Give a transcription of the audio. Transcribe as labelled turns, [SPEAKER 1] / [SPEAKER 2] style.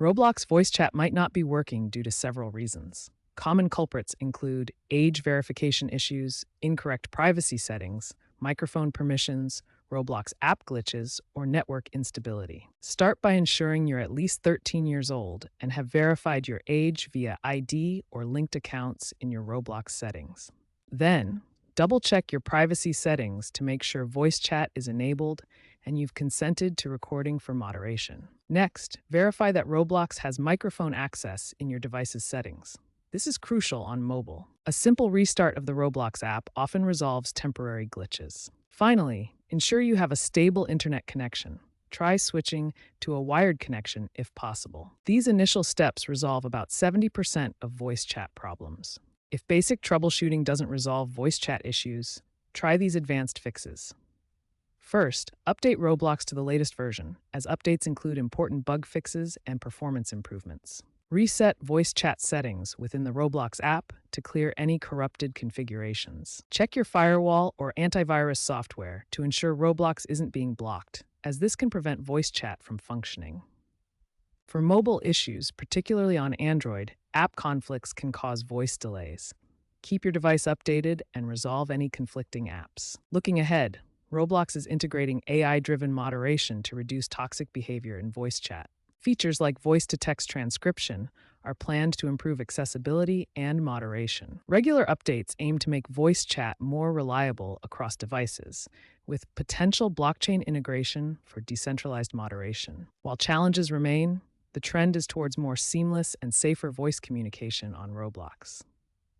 [SPEAKER 1] Roblox voice chat might not be working due to several reasons. Common culprits include age verification issues, incorrect privacy settings, microphone permissions, Roblox app glitches, or network instability. Start by ensuring you're at least 13 years old and have verified your age via ID or linked accounts in your Roblox settings. Then, double-check your privacy settings to make sure voice chat is enabled and you've consented to recording for moderation. Next, verify that Roblox has microphone access in your device's settings. This is crucial on mobile. A simple restart of the Roblox app often resolves temporary glitches. Finally, ensure you have a stable internet connection. Try switching to a wired connection if possible. These initial steps resolve about 70% of voice chat problems. If basic troubleshooting doesn't resolve voice chat issues, try these advanced fixes. First, update Roblox to the latest version, as updates include important bug fixes and performance improvements. Reset voice chat settings within the Roblox app to clear any corrupted configurations. Check your firewall or antivirus software to ensure Roblox isn't being blocked, as this can prevent voice chat from functioning. For mobile issues, particularly on Android, app conflicts can cause voice delays. Keep your device updated and resolve any conflicting apps. Looking ahead, Roblox is integrating AI-driven moderation to reduce toxic behavior in voice chat. Features like voice-to-text transcription are planned to improve accessibility and moderation. Regular updates aim to make voice chat more reliable across devices, with potential blockchain integration for decentralized moderation. While challenges remain, the trend is towards more seamless and safer voice communication on Roblox.